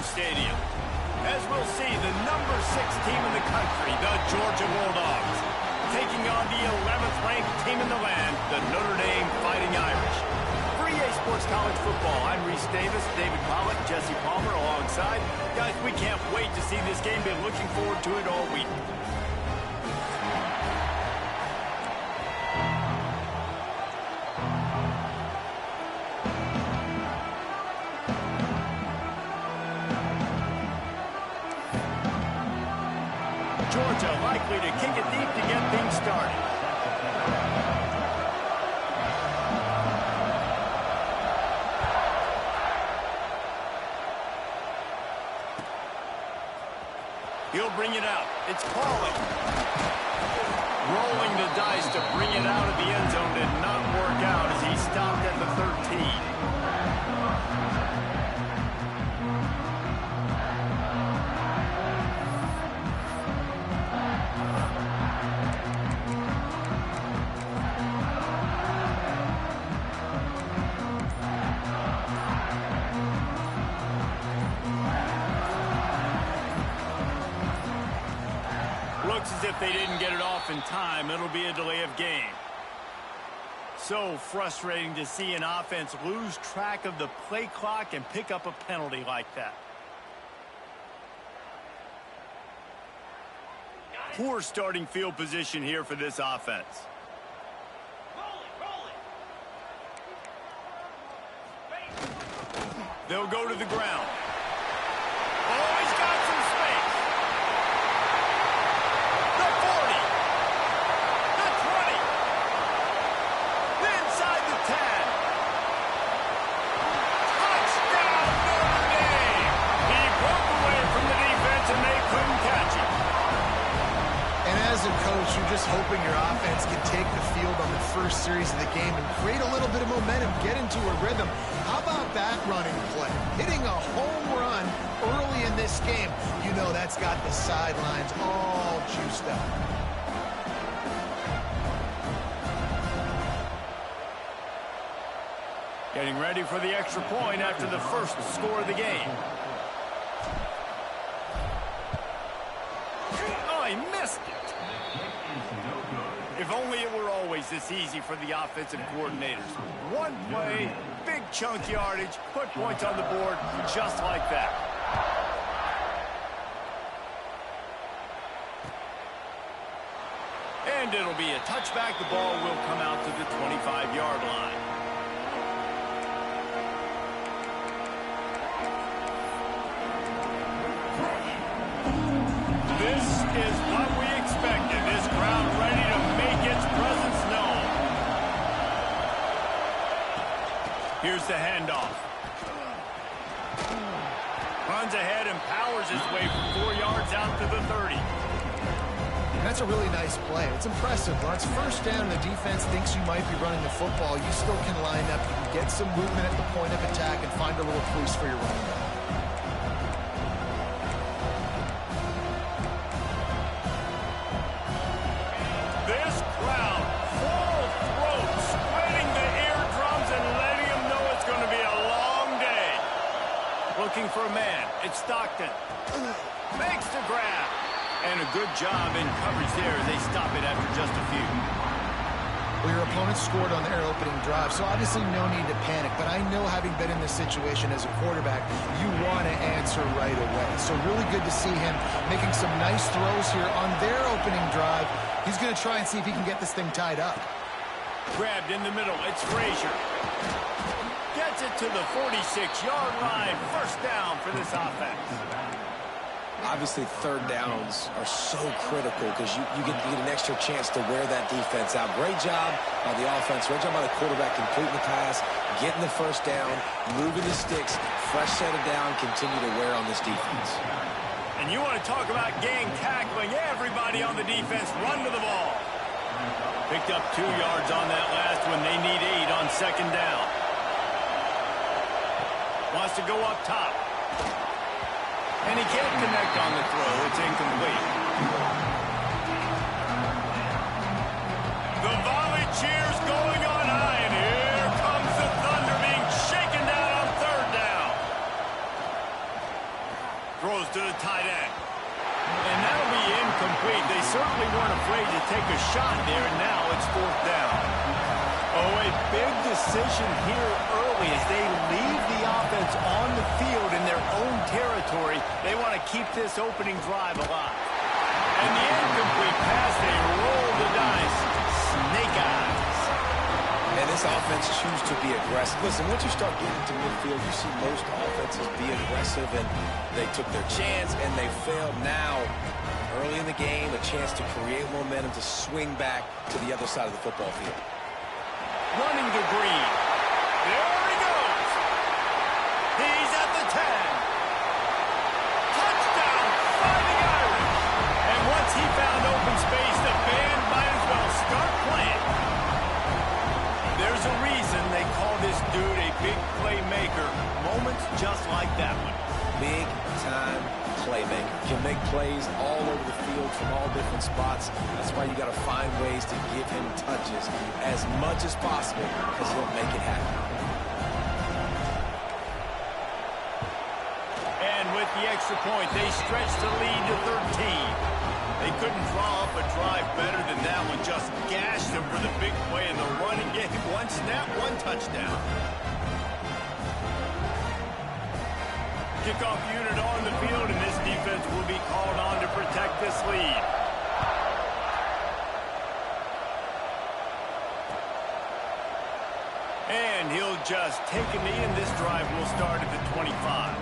Stadium. As we'll see, the number 6 team in the country, the Georgia Bulldogs, taking on the 11th ranked team in the land, the Notre Dame Fighting Irish. For EA Sports College Football, I'm Reese Davis, David Pollock, Jesse Palmer alongside. Guys, we can't wait to see this game. Been looking forward to it all week. Georgia likely to kick it deep to get things started. He'll bring it out. It's Pauling. Rolling the dice to bring it out of the end zone did not work out as he stopped at the 13. Looks as if they didn't get it off in time. It'll be a delay of game. So frustrating to see an offense lose track of the play clock and pick up a penalty like that. Poor starting field position here for this offense. They'll go to the ground. Oh, he's got some space. The 40. The 20. Inside the 10. Touchdown, Notre Dame. He broke away from the defense and they couldn't catch him. And as a coach, you're just hoping your offense can take the field on the first series of the game and create a little bit of momentum, get into a rhythm. How about that running play? Hitting a home run early in this game. You know that's got the sidelines all juiced up. Getting ready for the extra point after the first score of the game. Oh, he missed it. If only it were always this easy for the offensive coordinators. One play, big chunk yardage, put points on the board just like that. And it'll be a touchback. The ball will come out to the 25-yard line. This is what we expected. This crowd ready to make its presence known. Here's the handoff. Runs ahead and powers his way from 4 yards out to the 30. That's a really nice play. It's impressive. When it's first down and the defense thinks you might be running the football, you still can line up. You can get some movement at the point of attack and find a little crease for your running back. This crowd, full throat, spreading the eardrums and letting them know it's going to be a long day. Looking for a man. It's Stockton. Makes the grab. And a good job in coverage there as they stop it after just a few. Well, your opponent scored on their opening drive, so obviously no need to panic. But I know, having been in this situation as a quarterback, you want to answer right away. So really good to see him making some nice throws here on their opening drive. He's going to try and see if he can get this thing tied up. Grabbed in the middle. It's Frazier. Gets it to the 46-yard line. First down for this offense. Obviously, third downs are so critical because you get an extra chance to wear that defense out. Great job by the offense. Great job by the quarterback completing the pass, getting the first down, moving the sticks, fresh set of down, continue to wear on this defense. And you want to talk about gang tackling. Everybody on the defense run to the ball. Picked up 2 yards on that last one. They need 8 on second down. Wants to go up top. And he can't connect on the throw. It's incomplete. The volley cheers going on high, and here comes the Thunder being shaken down on third down. to the tight end. And that'll be incomplete. They certainly weren't afraid to take a shot there, and now it's fourth down. Oh, a big decision here early as they leave the offense on the field in their own territory. They want to keep this opening drive alive. And the incomplete pass, they roll the dice. Snake eyes. And this offense chooses to be aggressive. Listen, once you start getting to midfield, you see most offenses be aggressive, and they took their chance, and they failed. Now, early in the game, a chance to create momentum to swing back to the other side of the football field. Running to Green. There he goes. He's at the 10. Touchdown, Fighting Irish. And once he found open space, the band might as well start playing. There's a reason they call this dude a big playmaker. Moments just like that one. Big-time playmaker. Can make plays all over the field from all different spots. That's why you got to find ways to give him touches as much as possible, because he'll make it happen. And with the extra point, they stretch the lead to 13. They couldn't draw up a drive better than that one. Just gashed them for the big play in the running game. One snap, one touchdown. Kickoff unit on the field, and this defense will be called on to protect this lead. And he'll just take a knee, and this drive will start at the 25.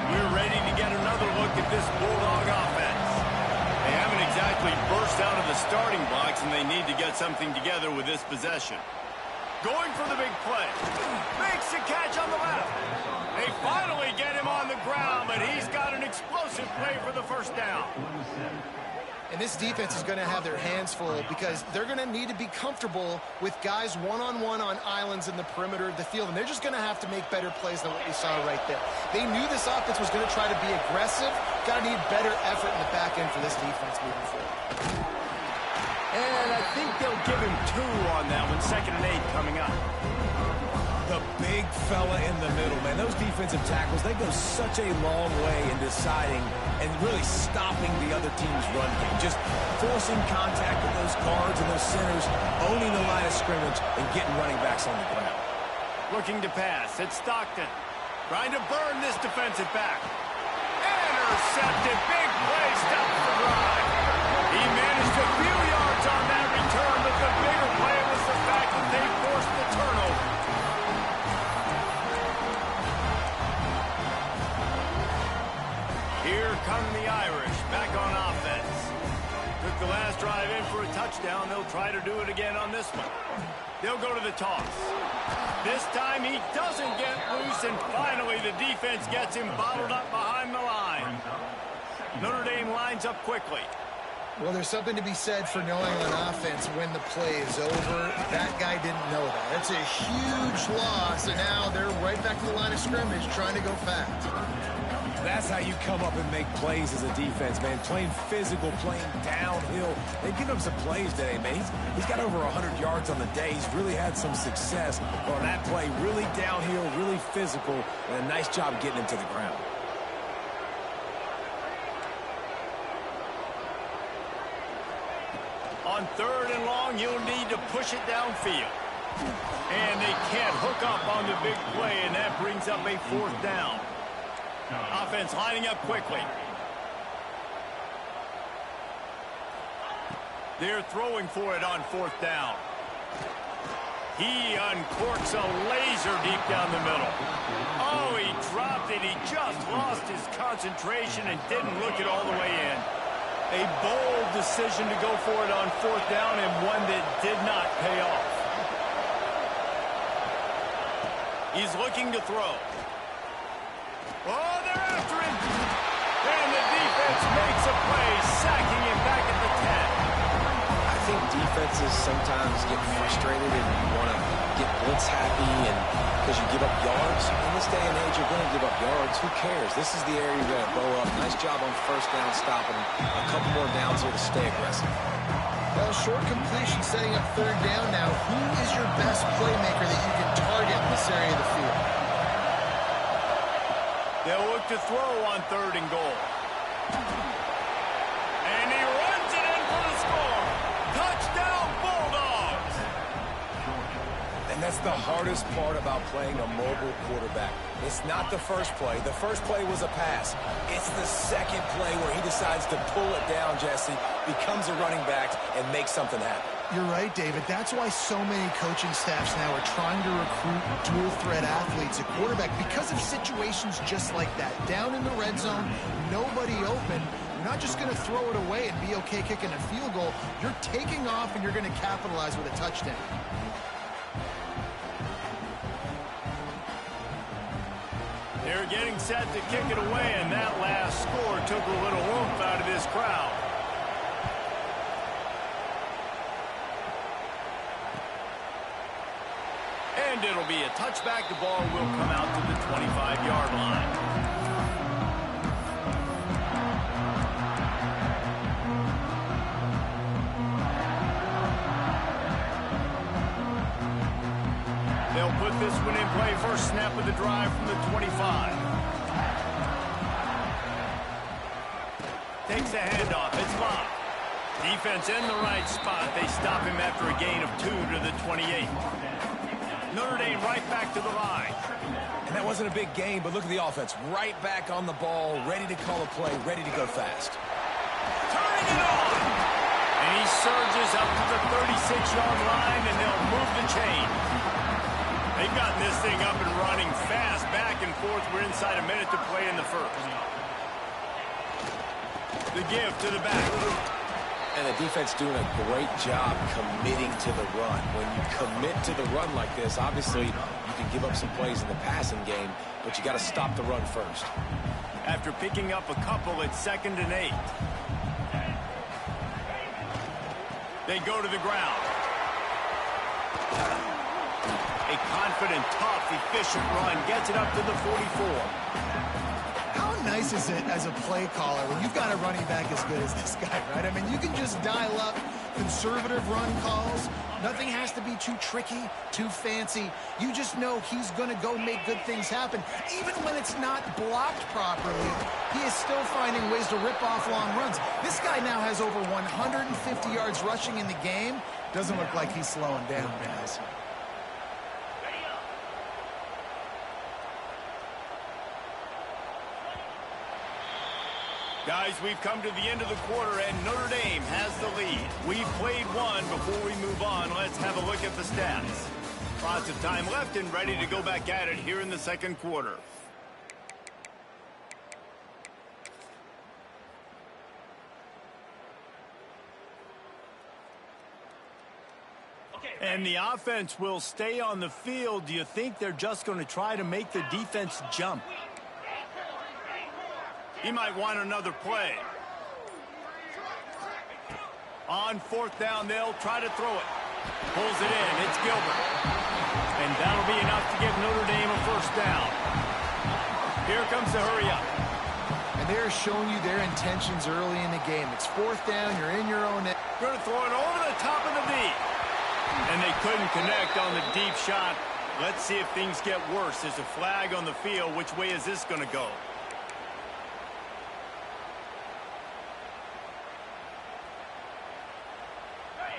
We're ready to get another look at this Bulldog offense. They haven't exactly burst out of the starting blocks, and they need to get something together with this possession. Going for the big play. Makes a catch on the left. They finally get him on the ground, but he's got an explosive play for the first down. And this defense is going to have their hands full because they're going to need to be comfortable with guys one-on-one on islands in the perimeter of the field. And they're just going to have to make better plays than what we saw right there. They knew this offense was going to try to be aggressive. Got to need better effort in the back end for this defense moving forward. And I think they'll give him 2 on that one. 2nd and 8 coming up. The big fella in the middle, man. Those defensive tackles, they go such a long way in deciding and really stopping the other team's run game. Just forcing contact with those guards and those centers, owning the line of scrimmage, and getting running backs on the ground. Looking to pass. It's Stockton. Trying to burn this defensive back. Intercepted. Big play. Stops the drive. He managed a few yards on that return, but the bigger play was the fact that they forced the turnover. Here come the Irish, back on offense. Took the last drive in for a touchdown. They'll try to do it again on this one. They'll go to the toss. This time he doesn't get loose, and finally the defense gets him bottled up behind the line. Notre Dame lines up quickly. Well, there's something to be said for knowing on offense when the play is over. That guy didn't know that. That's a huge loss, and now they're right back to the line of scrimmage trying to go fast. That's how you come up and make plays as a defense, man. Playing physical, playing downhill. They've given him some plays today, man. He's got over 100 yards on the day. He's really had some success on that play. Really downhill, really physical, and a nice job getting him to the ground. On 3rd and long, you'll need to push it downfield. And they can't hook up on the big play, and that brings up a 4th down. Offense lining up quickly. They're throwing for it on 4th down. He uncorks a laser deep down the middle. Oh, he dropped it. He just lost his concentration and didn't look it all the way in. A bold decision to go for it on 4th down, and one that did not pay off. He's looking to throw. Oh, they're after him. And the defense makes a play, sacking him back at the 10. I think defenses sometimes get frustrated and you want to get blitz happy, and because you give up yards. In this day and age, you're going to give up yards. Who cares? This is the area you're going to bow up. Nice job on 1st down, stopping him. A couple more downs here to stay aggressive. Well, short completion setting up third down now. Who is your best playmaker that you can target in this area of the field? They'll look to throw on 3rd and goal. And he runs it in for the score. Touchdown, Bulldogs! And that's the hardest part about playing a mobile quarterback. It's not the first play. The first play was a pass. It's the second play where he decides to pull it down, Jesse, becomes a running back, and makes something happen. You're right, David. That's why so many coaching staffs now are trying to recruit dual-threat athletes at quarterback because of situations just like that. Down in the red zone, nobody open. You're not just going to throw it away and be okay kicking a field goal. You're taking off, and you're going to capitalize with a touchdown. They're getting set to kick it away, and that last score took a little oomph out of this crowd. And it'll be a touchback. The ball will come out to the 25-yard line. They'll put this one in play. First snap of the drive from the 25. Takes a handoff. It's locked. Defense in the right spot. They stop him after a gain of 2 to the 28. Notre Dame right back to the line. And that wasn't a big gain, but look at the offense. Right back on the ball, ready to call a play, ready to go fast. Turning it on. And he surges up to the 36-yard line, and they'll move the chain. They've gotten this thing up and running fast, back and forth. We're inside a minute to play in the first. The give to the back. And the defense doing a great job committing to the run. When you commit to the run like this, obviously you can give up some plays in the passing game, but you got to stop the run first. After picking up a couple, it's 2nd and 8. They go to the ground. A confident, tough, efficient run gets it up to the 44. How nice is it as a play caller when you've got a running back as good as this guy, right? I mean, you can just dial up conservative run calls. Nothing has to be too tricky, too fancy. You just know he's going to go make good things happen. Even when it's not blocked properly, he is still finding ways to rip off long runs. This guy now has over 150 yards rushing in the game. Doesn't look like he's slowing down, guys. Guys, we've come to the end of the quarter, and Notre Dame has the lead. We've played one. Before we move on, let's have a look at the stats. Lots of time left and ready to go back at it here in the second quarter. And the offense will stay on the field. Do you think they're just going to try to make the defense jump? He might want another play. On 4th down, they'll try to throw it. Pulls it in. It's Gilbert. And that'll be enough to give Notre Dame a first down. Here comes the hurry up. And they're showing you their intentions early in the game. It's 4th down. You're in your own end. Going to throw it over the top of the V. And they couldn't connect on the deep shot. Let's see if things get worse. There's a flag on the field. Which way is this going to go?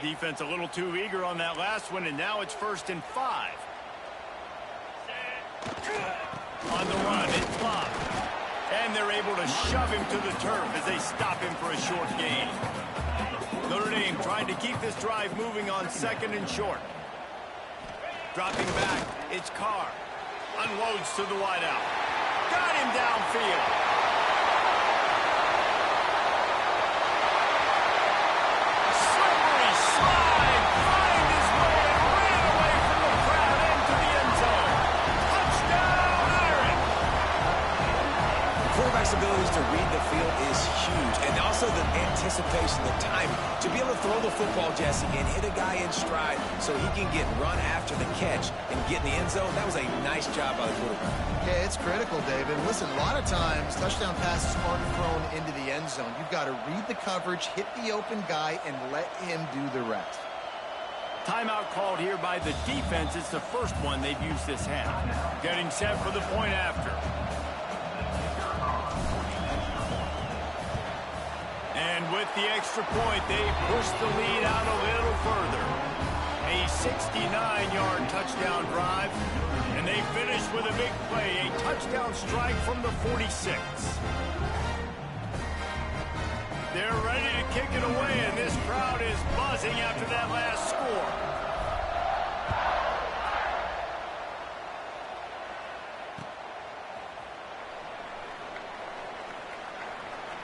Defense a little too eager on that last one, and now it's 1st and 5. On the run, it's blocked. And they're able to shove him to the turf as they stop him for a short gain. Notre Dame trying to keep this drive moving on 2nd and short. Dropping back, it's Carr. Unloads to the wideout. Got him downfield. Quarterback's abilities to read the field is huge, and also also the anticipation, the timing. To be able to throw the football, Jesse, and hit a guy in stride so he can get run after the catch and get in the end zone, that was a nice job by the quarterback. Yeah, it's critical, David. Listen, a lot of times, touchdown passes aren't thrown into the end zone. You've got to read the coverage, hit the open guy, and let him do the rest. Timeout called here by the defense. It's the first one they've used this half. Getting set for the point after. And with the extra point, they push the lead out a little further. A 69-yard touchdown drive. And they finish with a big play. A touchdown strike from the 46. They're ready to kick it away, and this crowd is buzzing after that last score.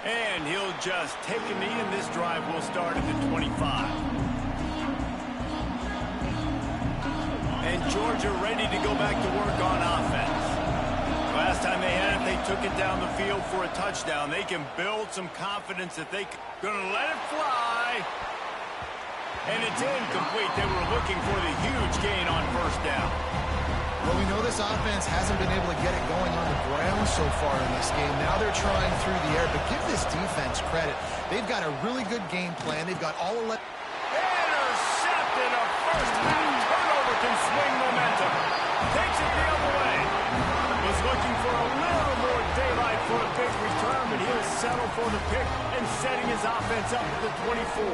And he'll just take a knee, and this drive will start at the 25. And Georgia ready to go back to work on offense. Last time they had it, they took it down the field for a touchdown. They can build some confidence that they're going to let it fly. And it's incomplete. They were looking for the huge gain on first down. Well, we know this offense hasn't been able to get it going on the ground so far in this game. Now they're trying through the air, but give this defense credit. They've got a really good game plan. They've got all 11. Intercepted. A first half turnover can swing momentum. Takes it the other way. Was looking for a little more daylight for a big return, but he'll settle for the pick and setting his offense up at the 24.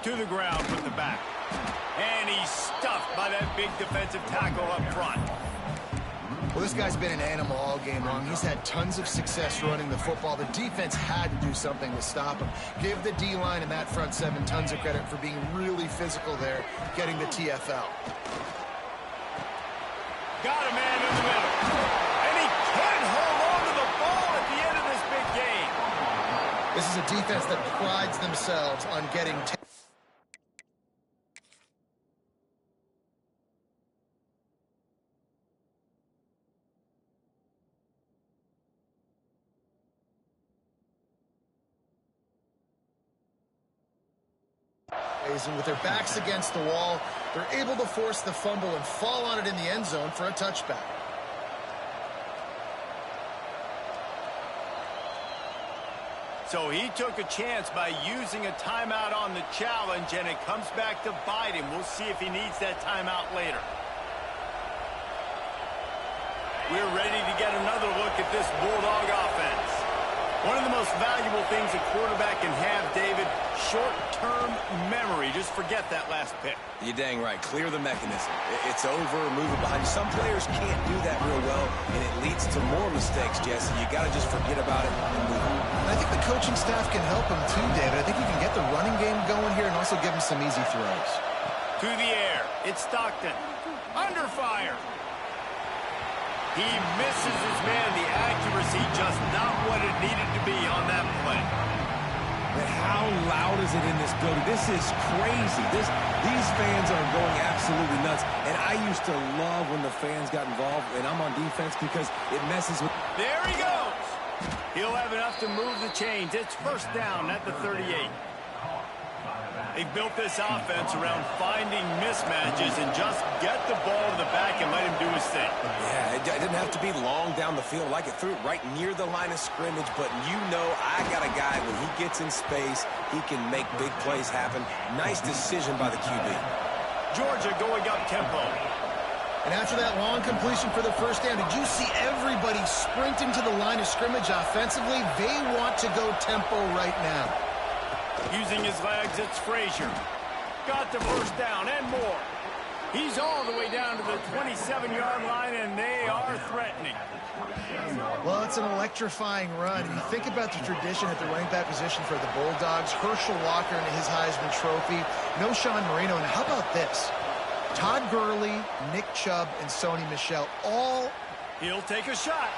To the ground with the back. And he's stuffed by that big defensive tackle up front. Well, this guy's been an animal all game long. He's had tons of success running the football. The defense had to do something to stop him. Give the D-line and that front seven tons of credit for being really physical there, getting the TFL. Got a man in the middle. And he can't hold on to the ball at the end of this big game. This is a defense that prides themselves on getting and with their backs against the wall, they're able to force the fumble and fall on it in the end zone for a touchback. So he took a chance by using a timeout on the challenge, and it comes back to bite him. We'll see if he needs that timeout later. We're ready to get another look at this Bulldog offense. One of the most valuable things a quarterback can have, David, short-term memory. Just forget that last pick. You're dang right. Clear the mechanism. It's over, move it behind you. Some players can't do that real well, and it leads to more mistakes, Jesse. You got to just forget about it and move on. I think the coaching staff can help him too, David. I think you can get the running game going here and also give him some easy throws. To the air. It's Stockton. Under fire. He misses his man. The accuracy just not what it needed to be on that play. But how loud is it in this building? This is crazy. These fans are going absolutely nuts. And I used to love when the fans got involved, and I'm on defense because it messes with... There he goes. He'll have enough to move the chains. It's first down at the 38. They've built this offense around finding mismatches and just get the ball to the back and let him do his thing. Yeah, it didn't have to be long down the field. Like it threw it right near the line of scrimmage, but you know I got a guy, when he gets in space, he can make big plays happen. Nice decision by the QB. Georgia going up tempo. And after that long completion for the first down, did you see everybody sprinting to the line of scrimmage offensively? They want to go tempo right now. Using his legs, it's Frazier. Got the first down and more. He's all the way down to the 27-yard line, and they are threatening. Well, it's an electrifying run. You think about the tradition at the running back position for the Bulldogs. Herschel Walker and his Heisman Trophy. No Sean Marino. And how about this? Todd Gurley, Nick Chubb, and Sony Michel all... He'll take a shot.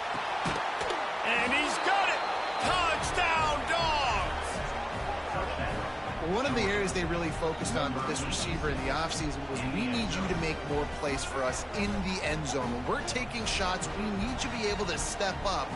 And he's got it. Touchdown, Dogs. One of the areas they really focused on with this receiver in the offseason was we need you to make more plays for us in the end zone. When we're taking shots, we need you to be able to step up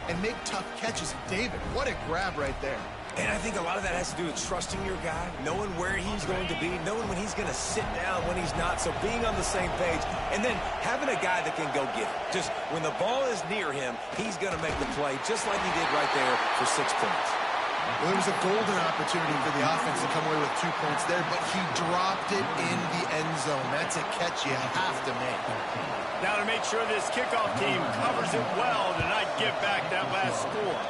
and make tough catches. David, what a grab right there. And I think a lot of that has to do with trusting your guy, knowing where he's going to be, knowing when he's going to sit down, when he's not, so being on the same page, and then having a guy that can go get it. Just when the ball is near him, he's going to make the play, just like he did right there for 6 points. Well, there was a golden opportunity for the offense to come away with 2 points there, but he dropped it in the end zone. That's a catch you have to make. Now to make sure this kickoff team covers it well to not give back that last score.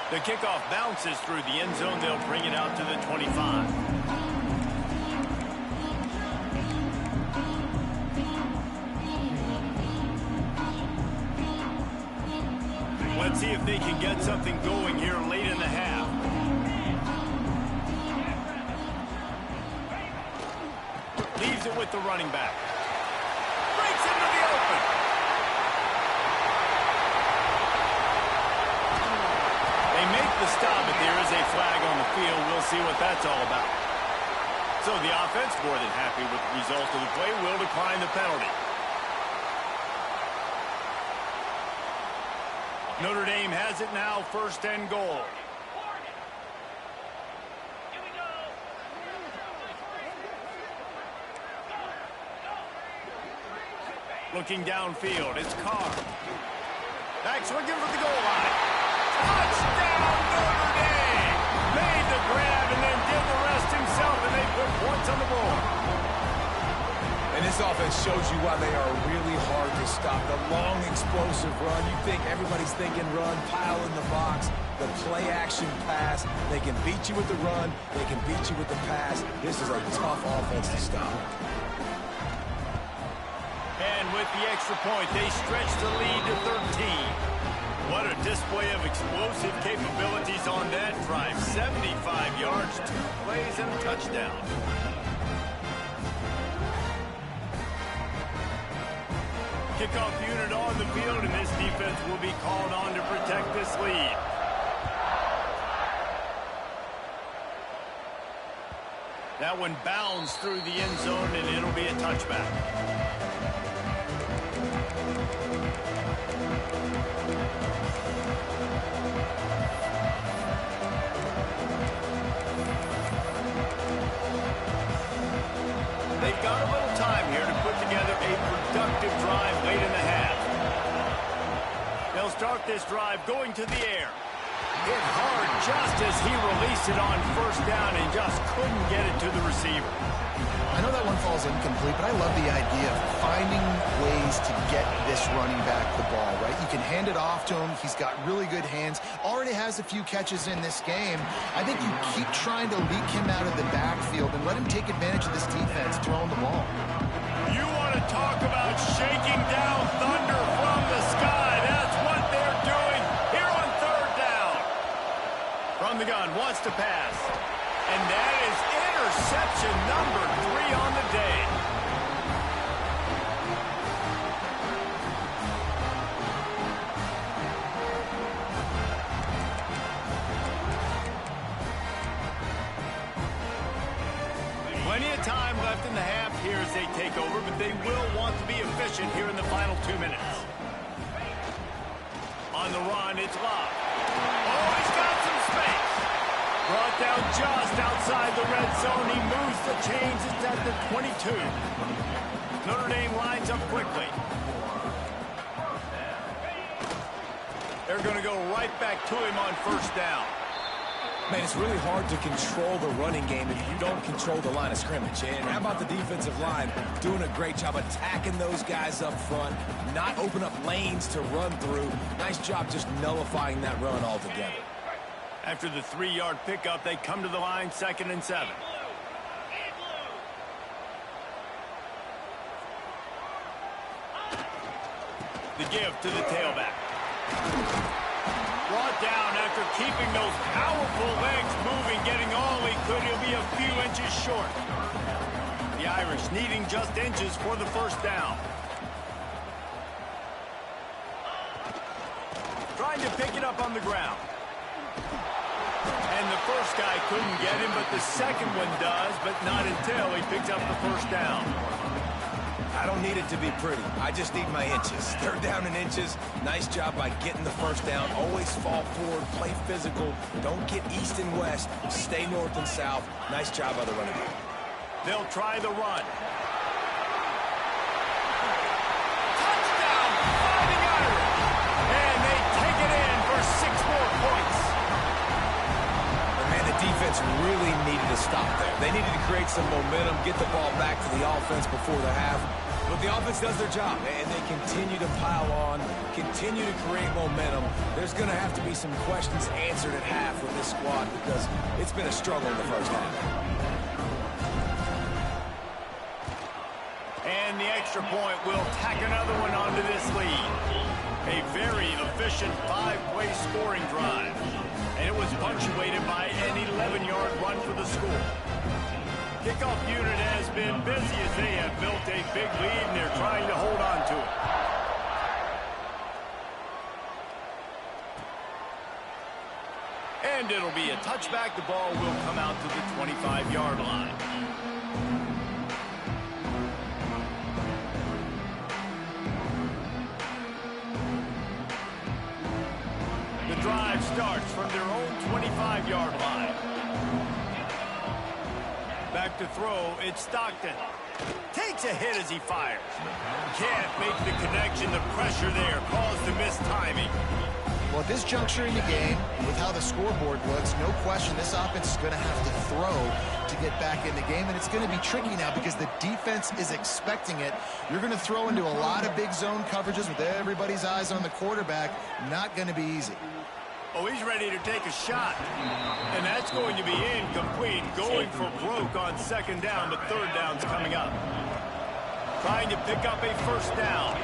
The kickoff bounces through the end zone. They'll bring it out to the 25. Let's see if they can get something going here late in the half. Leaves it with the running back. Breaks into the open. They make the stop, but there is a flag on the field. We'll see what that's all about. So the offense, more than happy with the result of the play, will decline the penalty. Notre Dame has it now, 1st and goal. Looking downfield, it's Carr. Back swinging for the goal line. Touchdown, Notre Dame! Made the grab and then did the rest himself, and they put points on the board. And this offense shows you why they are really hard to stop. The long, explosive run. You think everybody's thinking run, pile in the box. The play-action pass. They can beat you with the run. They can beat you with the pass. This is a tough offense to stop. And with the extra point, they stretch the lead to 13. What a display of explosive capabilities on that drive. 75 yards, 2 plays, and a touchdown. Kickoff unit on the field, and this defense will be called on to protect this lead. That one bounds through the end zone, and it'll be a touchback. They've got a little time here to put together a productive drive late in the half. They'll start this drive going to the air. Hit hard just as he released it on 1st down and just couldn't get it to the receiver. I know that one falls incomplete, but I love the idea of finding ways to get this running back the ball, right? You can hand it off to him. He's got really good hands. Already has a few catches in this game. I think you keep trying to leak him out of the backfield and let him take advantage of this defense throwing the ball. You want to talk about shaking down thunder from the sky. That's what they're doing here on 3rd down. From the gun, wants to pass. And that is interception number 3 on the day. Plenty of time left in the half here as they take over, but they will want to be efficient here in the final 2 minutes. On the run, it's Love. Oh, he's got some space. Brought down just outside the red zone. He moves the chains. It's at the 22. Notre Dame lines up quickly. They're going to go right back to him on 1st down. Man, it's really hard to control the running game if you don't control the line of scrimmage. And how about the defensive line doing a great job attacking those guys up front, not open up lanes to run through. Nice job just nullifying that run altogether. After the 3-yard pickup, they come to the line, 2nd and 7. The give to the tailback. Brought down after keeping those powerful legs moving, getting all he could. He'll be a few inches short. The Irish needing just inches for the 1st down. Trying to pick it up on the ground. And the first guy couldn't get him, but the second one does, but not until he picks up the first down. I don't need it to be pretty. I just need my inches. Third down in inches. Nice job by getting the first down. Always fall forward, play physical. Don't get east and west. Stay north and south. Nice job by the running back. They'll try the run. Defense really needed to stop there. They needed to create some momentum, get the ball back to the offense before the half. But the offense does their job, and they continue to pile on, continue to create momentum. There's going to have to be some questions answered at half with this squad because it's been a struggle in the first half. And the extra point will tack another one onto this lead. A very efficient 5-play scoring drive. And it was punctuated by an 11-yard run for the score. Kickoff unit has been busy as they have built a big lead, and they're trying to hold on to it. And it'll be a touchback. The ball will come out to the 25-yard line. Drive starts from their own 25-yard line. Back to throw, it's Stockton. Takes a hit as he fires. Can't make the connection. The pressure there caused the missed timing. Well, at this juncture in the game, with how the scoreboard looks, no question this offense is going to have to throw to get back in the game, and it's going to be tricky now because the defense is expecting it. You're going to throw into a lot of big zone coverages with everybody's eyes on the quarterback. Not going to be easy. Oh, he's ready to take a shot. And that's going to be incomplete. Going for broke on second down, but third down's coming up. Trying to pick up a first down.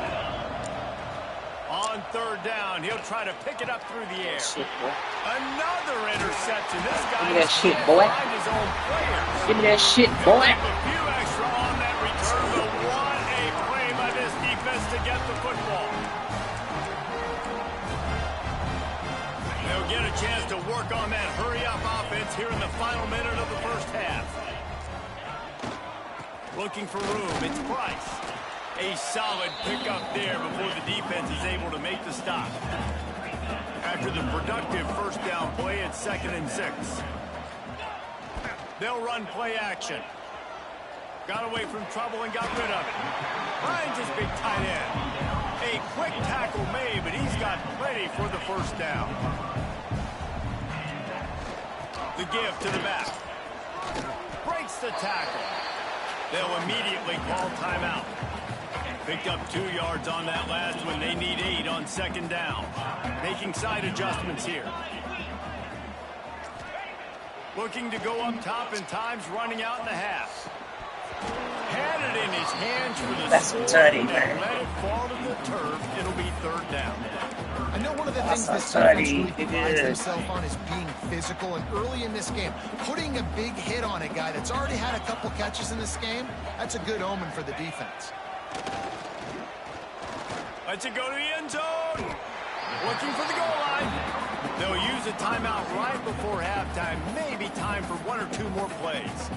On third down, he'll try to pick it up through the air. Another interception. This guy is behind his own players. Give me that shit, boy. A few extra on that return, but what a play by this defense to get the football. They'll get a chance to work on that hurry-up offense here in the final minute of the first half. Looking for room, it's Price. A solid pickup there before the defense is able to make the stop. After the productive first down play, it's 2nd and 6. They'll run play action. Got away from trouble and got rid of it. Finds his big tight end. A quick tackle made, but he's got plenty for the first down. The give to the back. Breaks the tackle. They'll immediately call timeout. Picked up 2 yards on that last one. They need 8 on second down. Making side adjustments here. Looking to go up top, and time's running out in the half. Had it in his hands for the score, and let it fall to the turf. It'll be third down. I know one of the things this defense really prides himself on is being physical, and early in this game, putting a big hit on a guy that's already had a couple catches in this game, that's a good omen for the defense. Let's it go to the end zone. Looking for the goal line. They'll use a timeout right before halftime. Maybe time for 1 or 2 more plays.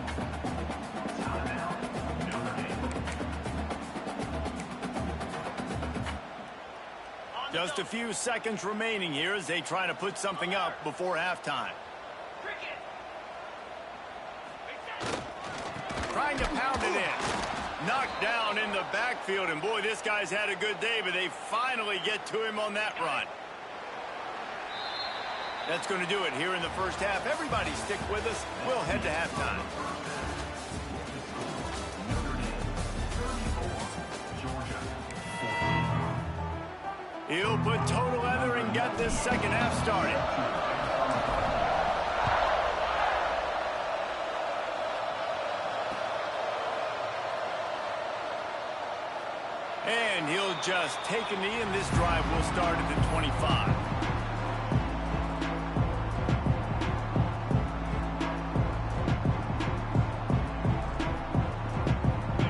Just a few seconds remaining here as they try to put something up before halftime. Trying to pound it in. Knocked down in the backfield, and boy, this guy's had a good day, but they finally get to him on that run. That's going to do it here in the first half. Everybody stick with us. We'll head to halftime. He'll put total leather and get this second half started. And he'll just take a knee, and this drive will start at the 25.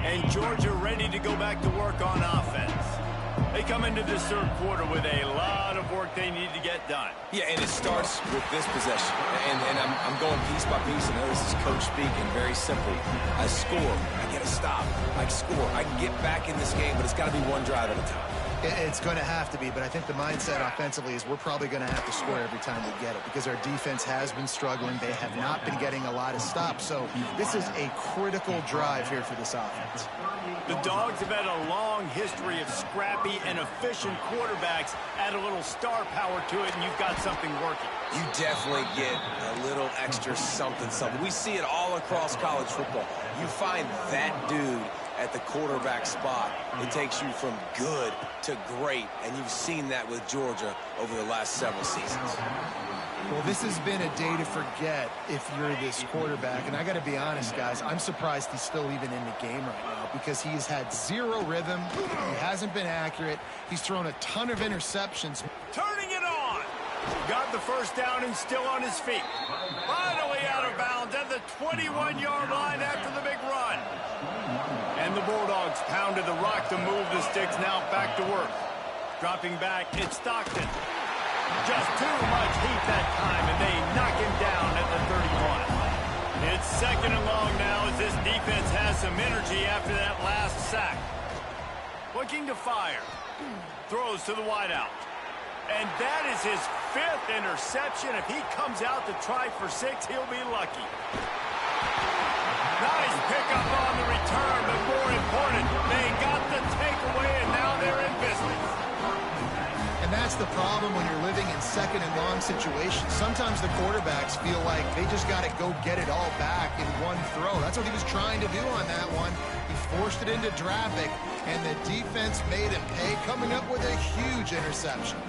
And Georgia ready to go back to work on offense. They come into this third quarter with a lot of work they need to get done. Yeah, and it starts with this possession. And I'm going piece by piece. I know this is coach speaking, very simple. I score. I get a stop. I score. I can get back in this game, but it's got to be one drive at a time. It's going to have to be, but I think the mindset offensively is we're probably going to have to score every time we get it because our defense has been struggling. They have not been getting a lot of stops, so this is a critical drive here for this offense. The Dogs have had a long history of scrappy and efficient quarterbacks. Add a little star power to it, and you've got something working. You definitely get a little extra something. We see it all across college football. You find that dude at the quarterback spot, it takes you from good to great, and you've seen that with Georgia over the last several seasons. Well, this has been a day to forget if you're this quarterback, and I got to be honest, guys, I'm surprised he's still even in the game right now because he's had zero rhythm, he hasn't been accurate, he's thrown a ton of interceptions. Turning it on! Got the first down and still on his feet. Finally out of bounds at the 21-yard line after the big run. And the Bulldogs pounded the rock to move the sticks, now back to work. Dropping back, it's Stockton. Just too much heat that time, and they knock him down at the 31. It's second and long now as this defense has some energy after that last sack. Looking to fire. Throws to the wideout. And that is his 5th interception. If he comes out to try for 6, he'll be lucky. Nice pickup on the return, but more important, they got the takeaway, and now they're in business. And that's the problem when you're living in second and long situations. Sometimes the quarterbacks feel like they just got to go get it all back in one throw. That's what he was trying to do on that one. He forced it into traffic, and the defense made him pay, coming up with a huge interception.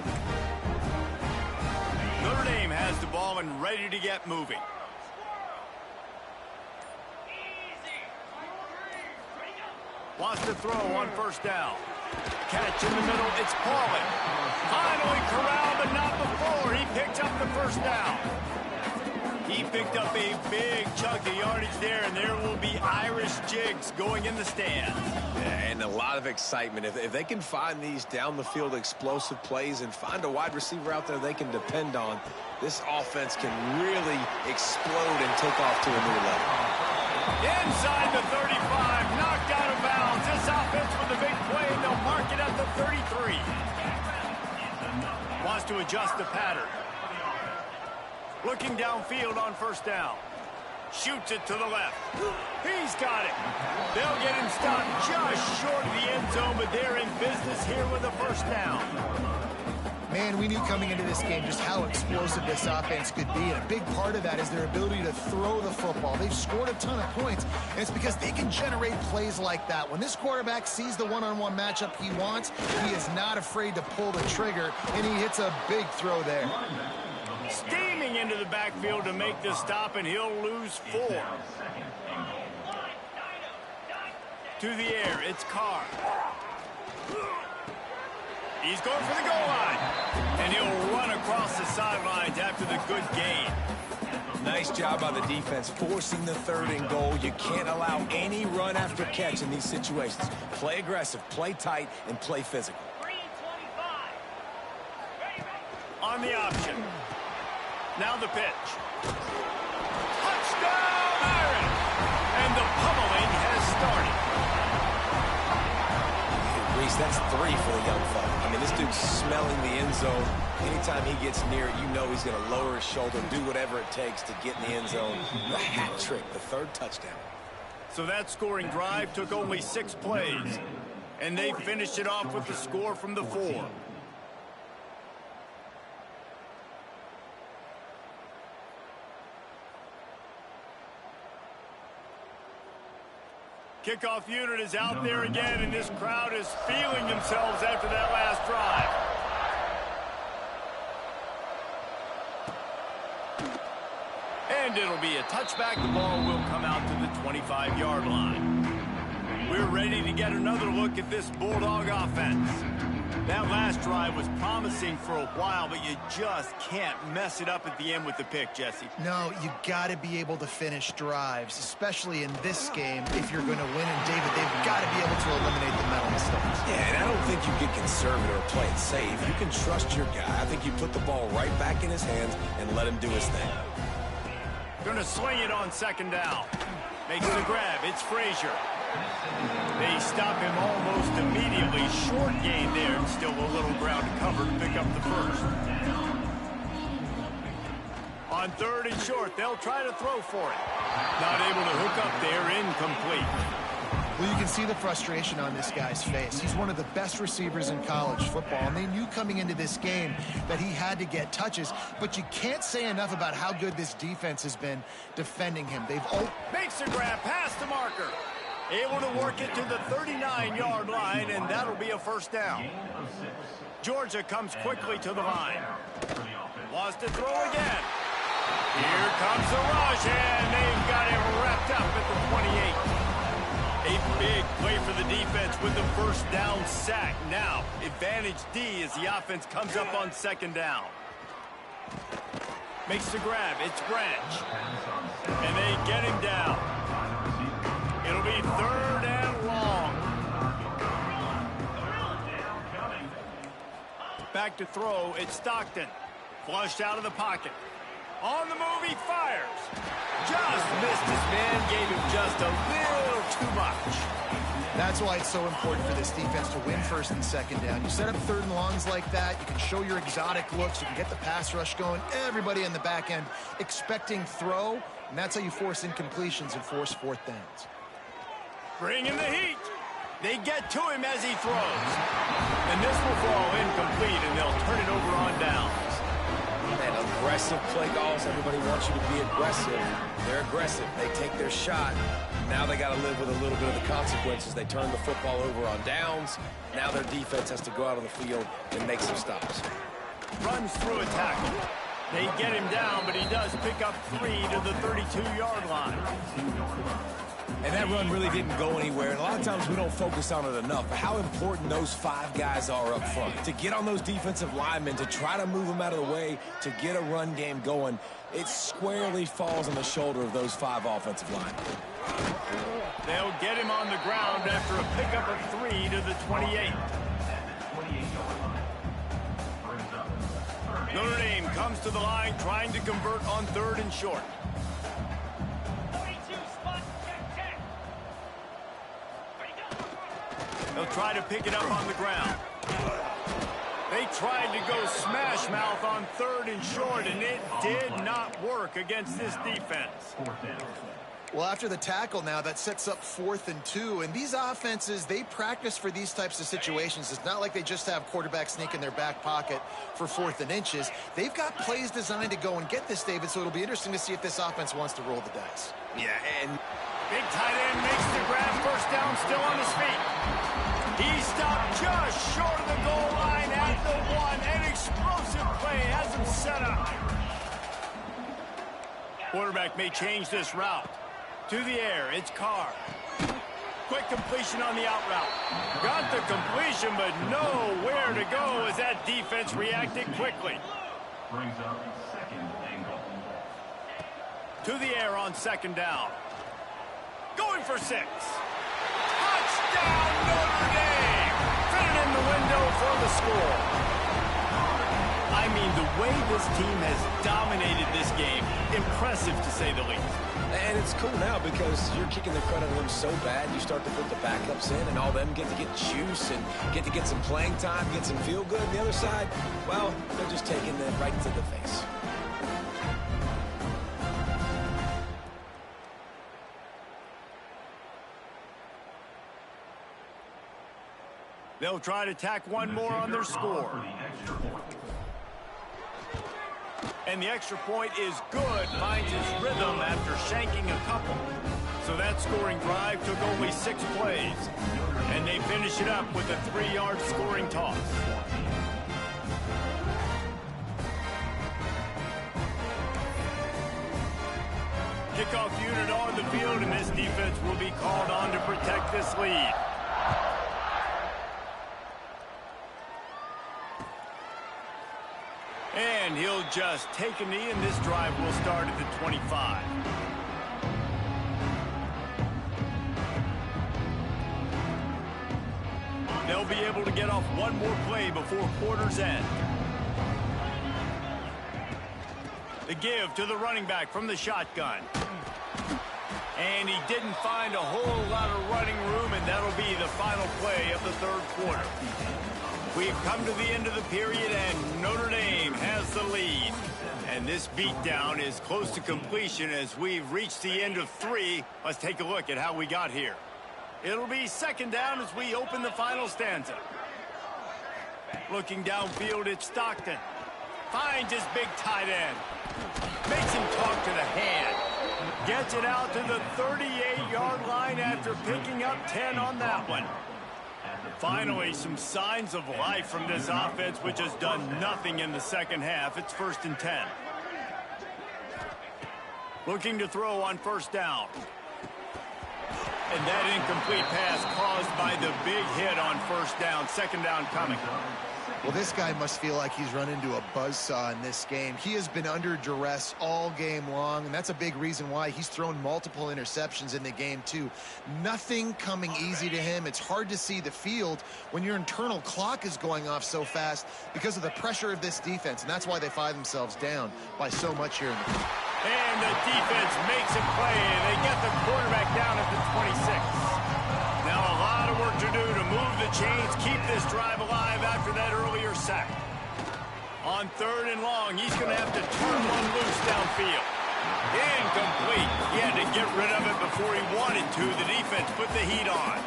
Notre Dame has the ball and ready to get moving. Wants to throw on first down. Catch in the middle, it's Paulin. Finally corralled, but not before. He picked up the first down. He picked up a big chunk of yardage there, and there will be Irish jigs going in the stands. Yeah, and a lot of excitement. If they can find these down-the-field explosive plays and find a wide receiver out there they can depend on, this offense can really explode and take off to a new level. Inside the 35, knocked out of bounds. This offense with a big play, and they'll mark it at the 33. Wants to adjust the pattern. Looking downfield on first down. Shoots it to the left. He's got it. They'll get him stopped just short of the end zone, but they're in business here with a first down. Man, we knew coming into this game just how explosive this offense could be, and a big part of that is their ability to throw the football. They've scored a ton of points, and it's because they can generate plays like that. When this quarterback sees the one-on-one matchup he wants, he is not afraid to pull the trigger, and he hits a big throw there. Steaming into the backfield to make the stop, and he'll lose 4. To the air, it's Carr. He's going for the goal line, and he'll run across the sidelines after the good gain. Nice job by the defense forcing the 3rd and goal. You can't allow any run after catch in these situations. Play aggressive, play tight, and play physical. On the option. Now the pitch. Touchdown, Irish! And the pummeling has started. Reese, that's 3 for the young fella. I mean, this dude's smelling the end zone. Anytime he gets near it, you know he's going to lower his shoulder, do whatever it takes to get in the end zone. The hat trick, the 3rd touchdown. So that scoring drive took only 6 plays, and they finished it off with the score from the 4. Kickoff unit is out there again, and this crowd is feeling themselves after that last drive. And it'll be a touchback. The ball will come out to the 25-yard line. We're ready to get another look at this Bulldog offense. That last drive was promising for a while, but you just can't mess it up at the end with the pick, Jesse. No, you got to be able to finish drives, especially in this game if you're going to win. And, David, they've got to be able to eliminate the mental mistakes. Yeah, and I don't think you get conservative or play it safe. You can trust your guy. I think you put the ball right back in his hands and let him do his thing. Gonna swing it on second down. Makes the grab. It's Frazier. They stop him almost immediately. Short gain there, and still a little ground to cover to pick up the first. On third and short, they'll try to throw for it. Not able to hook up there, incomplete. Well, you can see the frustration on this guy's face. He's one of the best receivers in college football, and they knew coming into this game that he had to get touches, but you can't say enough about how good this defense has been defending him. They've makes the grab past the marker. Able to work it to the 39-yard line, and that'll be a first down. Georgia comes quickly to the line. Wants to throw again. Here comes the rush, and they've got him wrapped up at the 28. A big play for the defense with the first down sack. Now, advantage D as the offense comes up on second down. Makes the grab. It's Branch. And they get him down. It'll be third and long. Back to throw. It's Stockton. Flushed out of the pocket. On the move, he fires. Just missed his man, gave him just a little too much. That's why it's so important for this defense to win first and second down. You set up third and longs like that, you can show your exotic looks, you can get the pass rush going, everybody in the back end expecting throw, and that's how you force incompletions and force fourth downs. Bring in the heat. They get to him as he throws. And this will fall incomplete, and they'll turn it over on downs. Man, aggressive play calls. Everybody wants you to be aggressive. They're aggressive. They take their shot. Now they got to live with a little bit of the consequences. They turn the football over on downs. Now their defense has to go out on the field and make some stops. Runs through a tackle. They get him down, but he does pick up 3 to the 32-yard line. And that run really didn't go anywhere. And a lot of times we don't focus on it enough. But how important those 5 guys are up front. To get on those defensive linemen, to try to move them out of the way, to get a run game going, it squarely falls on the shoulder of those 5 offensive linemen. They'll get him on the ground after a pickup of 3 to the 28. Notre Dame comes to the line trying to convert on third and short. They'll try to pick it up on the ground. They tried to go smash mouth on third and short, and it did not work against this defense. Well, after the tackle now, that sets up 4th and 2. And these offenses, they practice for these types of situations. It's not like they just have quarterbacks sneak in their back pocket for 4th and inches. They've got plays designed to go and get this, David, so it'll be interesting to see if this offense wants to roll the dice. Yeah, and big tight end makes the grab, first down, still on his feet. He stopped just short of the goal line at the 1. An explosive play has him set up. Quarterback may change this route. To the air, it's Carr. Quick completion on the out route. Got the completion, but nowhere to go as that defense reacted quickly. Brings up second and goal. To the air on second down. Going for 6. Touchdown, Notre Dame! Fitted in the window for the score. I mean, the way this team has dominated this game, impressive to say the least. And it's cool now because you're kicking the credit on them so bad, you start to put the backups in, and all them get to get juice and get to get some playing time, get some feel good. And the other side, well, they're just taking them right to the face. They'll try to tack one more on their score. And the extra point is good, finds his rhythm after shanking a couple. So that scoring drive took only 6 plays. And they finish it up with a 3-yard scoring toss. Kickoff unit on the field, and this defense will be called on to protect this lead. And he'll just take a knee, and this drive will start at the 25. They'll be able to get off one more play before quarter's end. The give to the running back from the shotgun. And he didn't find a whole lot of running room, and that'll be the final play of the third quarter. We've come to the end of the period, and Notre Dame has the lead. And this beatdown is close to completion as we've reached the end of 3. Let's take a look at how we got here. It'll be second down as we open the final stanza. Looking downfield, it's Stockton. Finds his big tight end. Makes him talk to the hand. Gets it out to the 38-yard line after picking up 10 on that one. Finally, some signs of life from this offense, which has done nothing in the second half. It's 1st and 10. Looking to throw on first down. And that incomplete pass caused by the big hit on first down. Second down coming. Well, this guy must feel like he's run into a buzzsaw in this game. He has been under duress all game long, and that's a big reason why he's thrown multiple interceptions in the game, too. Nothing coming easy to him. It's hard to see the field when your internal clock is going off so fast because of the pressure of this defense, and that's why they find themselves down by so much here in the game. And the defense makes a play, and they get the quarterback down at the 26. Now a lot of work to do to move the chains, keep this drive alive after that earlier sack. On 3rd and long, he's going to have to turn one loose downfield. Incomplete. He had to get rid of it before he wanted to. The defense put the heat on.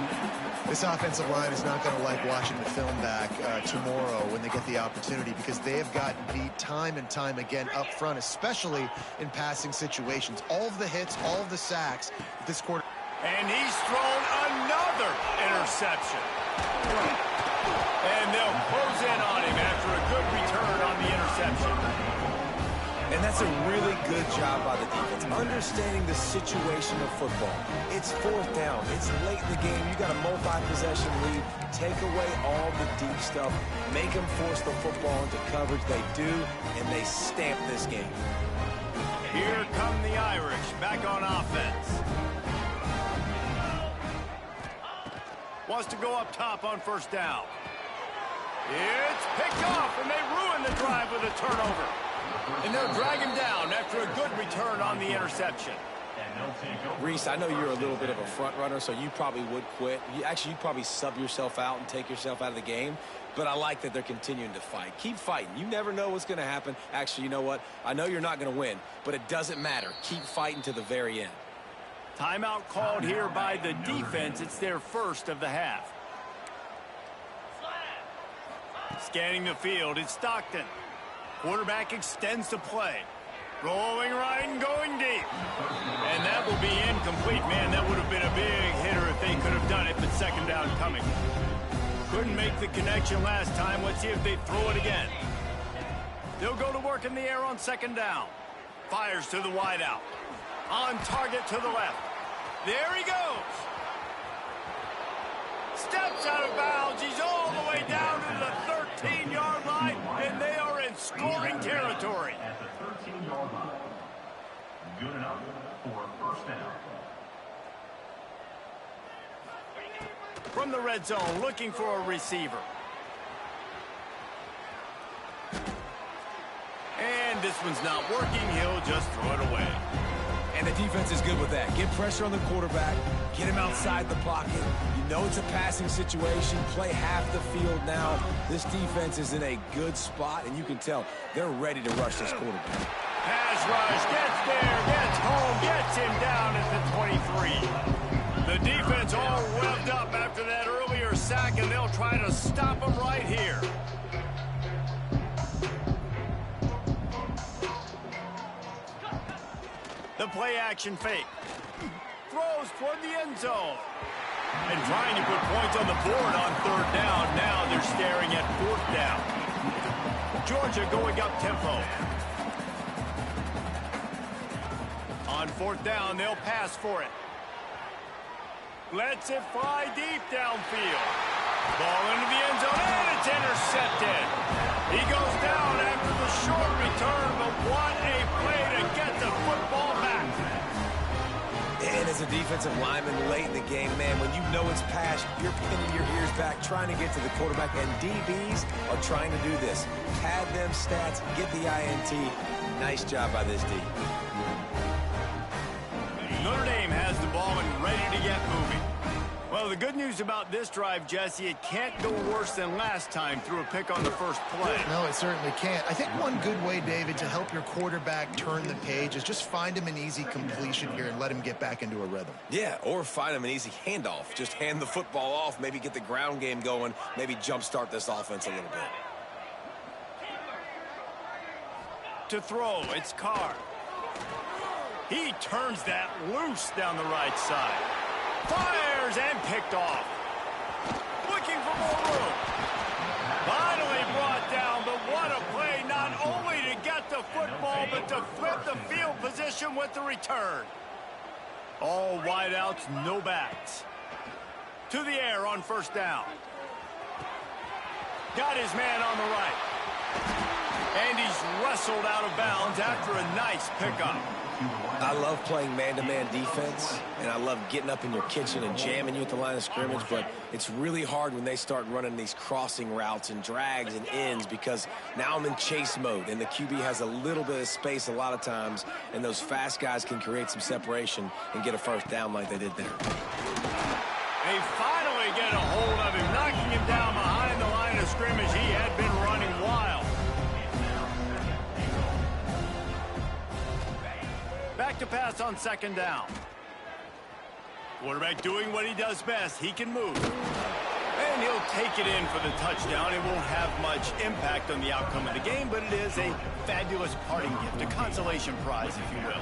This offensive line is not going to like watching the film back tomorrow when they get the opportunity, because they have gotten beat time and time again up front, especially in passing situations. All of the hits, all of the sacks this quarter. And he's thrown another interception. And they'll close in on him after a good return on the interception. And that's a really good job by the defense, understanding the situation of football. It's 4th down. It's late in the game. You got a multi-possession lead. Take away all the deep stuff. Make them force the football into coverage. They do, and they stamp this game. Here come the Irish back on offense. Wants to go up top on first down. It's picked off, and they ruin the drive with a turnover. And they'll drag him down after a good return on the interception. Reese, I know you're a little bit of a front runner, so you probably would quit. You'd probably sub yourself out and take yourself out of the game. But I like that they're continuing to fight. Keep fighting. You never know what's going to happen. Actually, you know what? I know you're not going to win, but it doesn't matter. Keep fighting to the very end. Timeout called here by the defense. It's their first of the half. Scanning the field, it's Stockton. Quarterback extends the play. Rolling right and going deep. And that will be incomplete. Man, that would have been a big hitter if they could have done it, but second down coming. Couldn't make the connection last time. Let's see if they throw it again. They'll go to work in the air on second down. Fires to the wideout. On target to the left. There he goes. Steps out of bounds. He's all the way down to the 13-yard line, and they are in scoring territory. At the 13-yard line. Good enough for a first down. From the red zone, looking for a receiver. And this one's not working. He'll just throw it away. And the defense is good with that. Get pressure on the quarterback. Get him outside the pocket. You know it's a passing situation. Play half the field now. This defense is in a good spot, and you can tell they're ready to rush this quarterback. Pass rush, gets there, gets home, gets him down at the 23. The defense all revved up after that earlier sack, and they'll try to stop him right here. The play-action fake. Throws toward the end zone. And trying to put points on the board on third down. Now they're staring at fourth down. Georgia going up tempo. On fourth down, they'll pass for it. Lets it fly deep downfield. Ball into the end zone, and it's intercepted. He goes down after the short return, but what a play to get the football back. And as a defensive lineman late in the game, man, when you know it's past, you're pinning your ears back, trying to get to the quarterback, and DBs are trying to do this. Pad them stats, get the INT. Nice job by this D. Notre Dame has the ball and ready to get moving. Well, the good news about this drive, Jesse, it can't go worse than last time through a pick on the first play. No, it certainly can't. I think one good way, David, to help your quarterback turn the page is just find him an easy completion here and let him get back into a rhythm. Yeah, or find him an easy handoff. Just hand the football off, maybe get the ground game going, maybe jumpstart this offense a little bit. To throw, it's Carr. He turns that loose down the right side. Fires and picked off. Looking for more room. Finally brought down, but what a play, not only to get the football, but to flip the field position with the return. All wideouts, no backs. To the air on first down. Got his man on the right. And he's wrestled out of bounds after a nice pickup. I love playing man-to-man defense, and I love getting up in your kitchen and jamming you at the line of scrimmage, but it's really hard when they start running these crossing routes and drags and ends because now I'm in chase mode, and the QB has a little bit of space a lot of times, and those fast guys can create some separation and get a first down like they did there. They finally get a hold of him, knocking him down behind the line of scrimmage. He had been running wild. Back to pass on second down. Quarterback doing what he does best. He can move. And he'll take it in for the touchdown. It won't have much impact on the outcome of the game, but it is a fabulous parting gift, a consolation prize, if you will.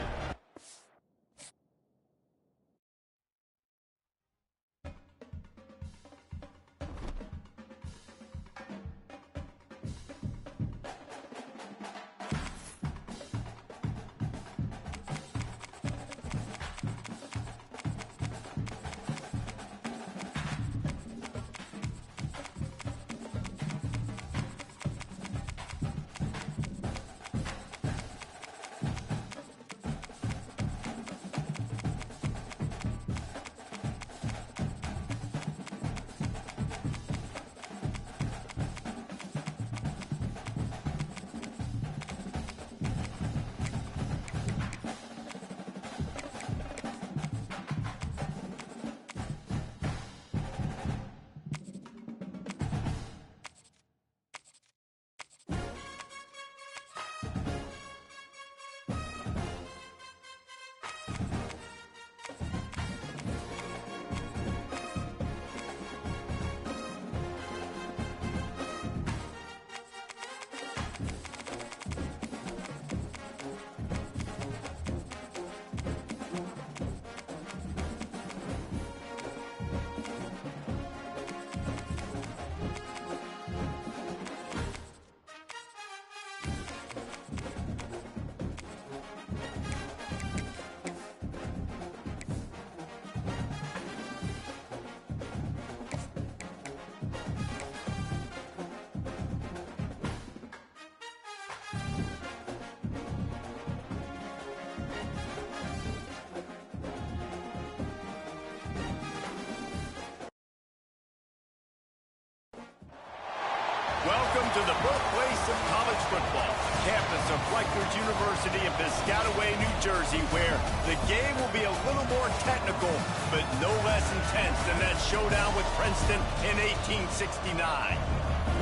Welcome to the birthplace of college football, campus of Rutgers University in Piscataway, New Jersey, where the game will be a little more technical, but no less intense than that showdown with Princeton in 1869.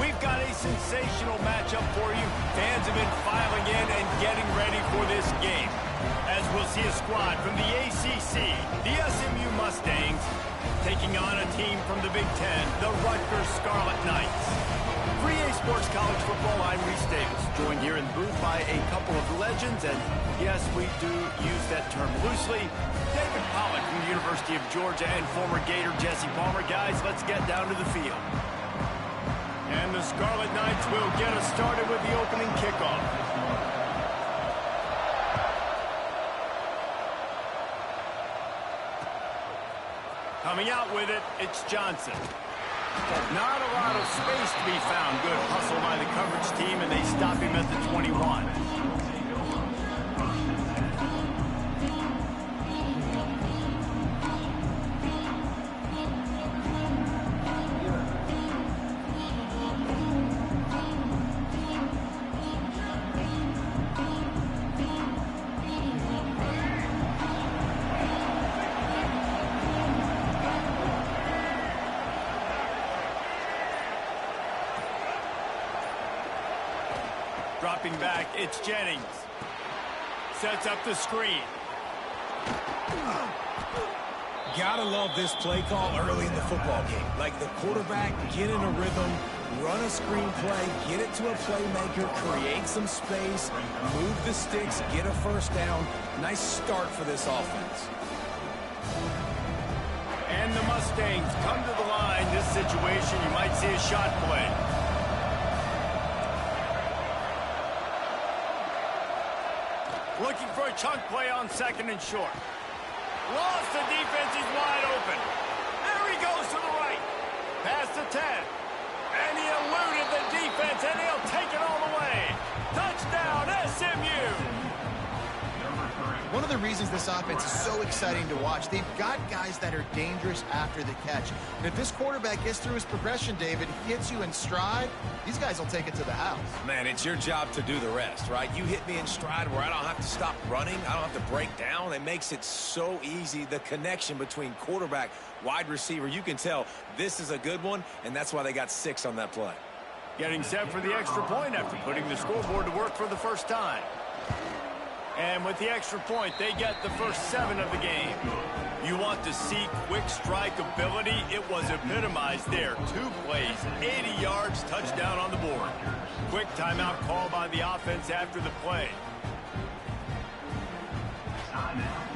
We've got a sensational matchup for you. Fans have been filing in and getting ready for this game, as we'll see a squad from the ACC, the SMU Mustangs, taking on a team from the Big Ten, the Rutgers Scarlet Knights. 3A Sports College Football, I'm Reese Davis, joined here in the booth by a couple of legends, and yes, we do use that term loosely. David Pollack from the University of Georgia and former Gator Jesse Palmer. Guys, let's get down to the field. And the Scarlet Knights will get us started with the opening kickoff. Coming out with it, it's Johnson. Not a lot of space to be found. Good hustle by the coverage team, and they stop him at the 21. Dropping back, it's Jennings. Sets up the screen. Gotta love this play call early in the football game. Like the quarterback, get in a rhythm, run a screen play, get it to a playmaker, create some space, move the sticks, get a first down. Nice start for this offense. And the Mustangs come to the line. This situation, you might see a shot play. Looking for a chunk play on 2nd and short. Lost the defense, he's wide open. There he goes to the right. Past the 10. And he eluded the defense, and he'll take it all the way. Touchdown, SMU. One of the reasons this offense is so exciting to watch, they've got guys that are dangerous after the catch. And if this quarterback gets through his progression, David, hits you in stride, these guys will take it to the house. Man, it's your job to do the rest, right? You hit me in stride where I don't have to stop running. I don't have to break down. It makes it so easy. The connection between quarterback, wide receiver, you can tell this is a good one, and that's why they got 6 on that play. Getting set for the extra point after putting the scoreboard to work for the first time. And with the extra point, they get the first 7 of the game. You want to see quick strike ability? It was epitomized there. 2 plays, 80 yards, touchdown on the board. Quick timeout call by the offense after the play. Timeout.